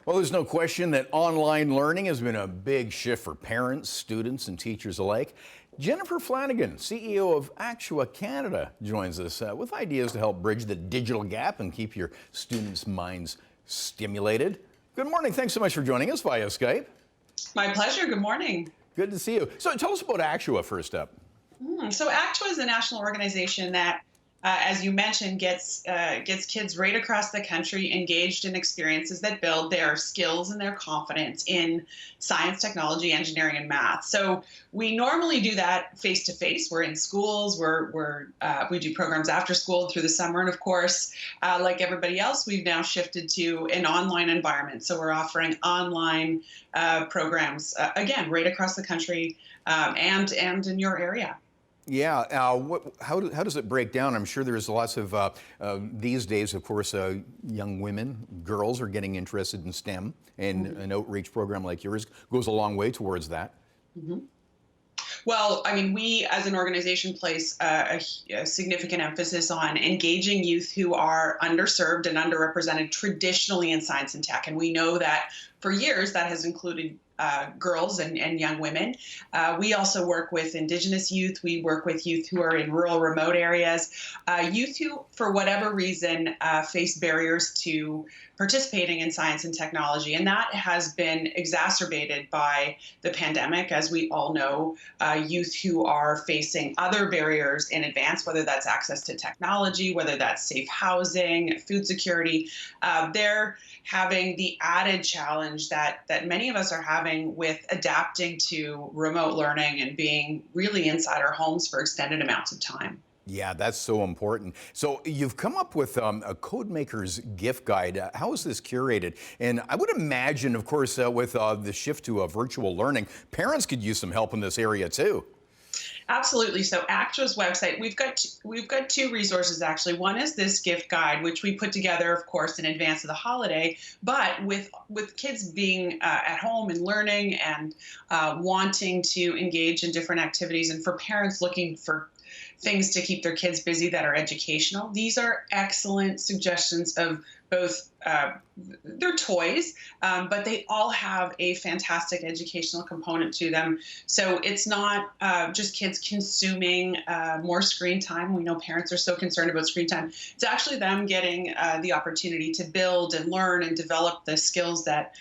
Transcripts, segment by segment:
Well, there's no question that online learning has been a big shift for parents, students, and teachers alike. Jennifer Flanagan, CEO of Acuta Canada, joins us with ideas to help bridge the digital gap and keep your students' minds stimulated. Good morning. Thanks so much for joining us via Skype. My pleasure. Good morning. Good to see you. So tell us about Acuta first up. So Acuta is a national organization that, as you mentioned, gets kids right across the country engaged in experiences that build their skills and their confidence in science, technology, engineering, and math. So we normally do that face to face. We're in schools. We do programs after school through the summer, and of course, like everybody else, we've now shifted to an online environment. So we're offering online programs again right across the country and in your area. Yeah, how does it break down? I'm sure there's lots of, these days, of course, young women, girls are getting interested in STEM, and an outreach program like yours goes a long way towards that. Mm-hmm. Well, I mean, we as an organization place a significant emphasis on engaging youth who are underserved and underrepresented traditionally in science and tech. And we know that for years that has included girls and young women. We also work with Indigenous youth. We work with youth who are in rural, remote areas, youth who, for whatever reason, face barriers to participating in science and technology. And that has been exacerbated by the pandemic. As we all know, youth who are facing other barriers in advance, whether that's access to technology, whether that's safe housing, food security, they're having the added challenge that many of us are having with adapting to remote learning and being really inside our homes for extended amounts of time. Yeah, that's so important. So you've come up with a Codemaker's gift guide. How is this curated? And I would imagine, of course, with the shift to virtual learning, parents could use some help in this area too. Absolutely. So Actua's website, we've got two resources actually. One is this gift guide, which we put together, of course, in advance of the holiday. But with kids being at home and learning and wanting to engage in different activities, and for parents looking for things to keep their kids busy that are educational, these are excellent suggestions of both they're toys, but they all have a fantastic educational component to them. So it's not just kids consuming more screen time. We know parents are so concerned about screen time. It's actually them getting the opportunity to build and learn and develop the skills that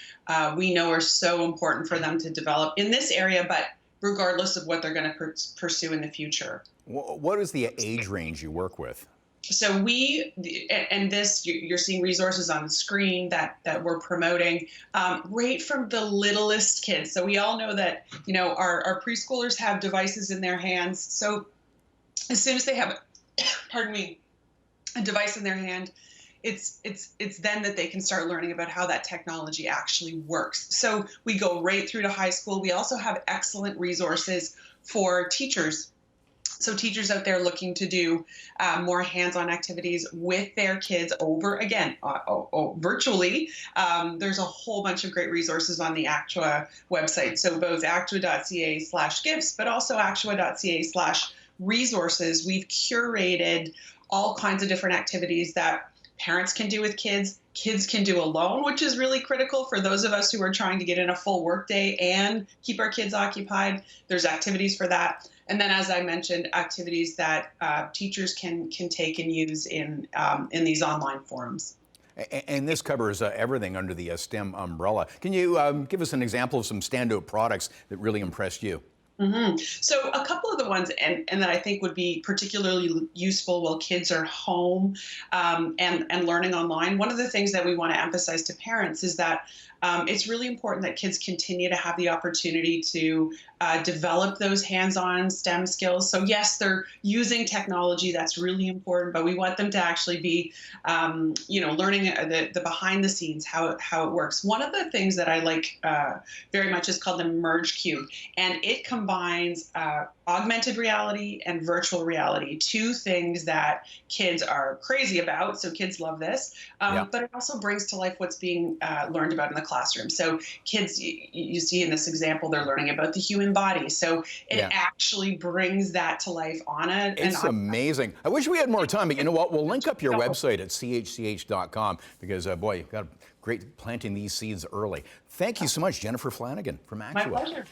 we know are so important for them to develop in this area, but regardless of what they're going to pursue in the future. What is the age range you work with? So you're seeing resources on the screen that we're promoting right from the littlest kids. So we all know that, our preschoolers have devices in their hands. So as soon as they have, pardon me, a device in their hand, it's then that they can start learning about how that technology actually works. So we go right through to high school. We also have excellent resources for teachers. So teachers out there looking to do more hands-on activities with their kids virtually. There's a whole bunch of great resources on the Actua website. So both actua.ca/gifts, but also actua.ca/resources. We've curated all kinds of different activities that parents can do with kids can do alone, which is really critical for those of us who are trying to get in a full workday and keep our kids occupied. There's activities for that. And then, as I mentioned, activities that teachers can take and use in these online forums. And this covers everything under the STEM umbrella. Can you give us an example of some standout products that really impressed you? Mm-hmm. So a couple of the ones and that I think would be particularly useful while kids are home and learning online. One of the things that we want to emphasize to parents is that it's really important that kids continue to have the opportunity to develop those hands-on STEM skills. So yes, they're using technology. That's really important, but we want them to actually be, learning the behind the scenes, how it works. One of the things that I like very much is called the Merge Cube, and it combines augmented reality and virtual reality, two things that kids are crazy about. So kids love this, but it also brings to life what's being learned about in the classroom. So kids, you see in this example, they're learning about the human body. So it actually brings that to life on it. It's amazing. I wish we had more time, but you know what? We'll link up your website at chch.com because, boy, you've got a great great planting these seeds early. Thank you so much, Jennifer Flanagan from Actua. My pleasure.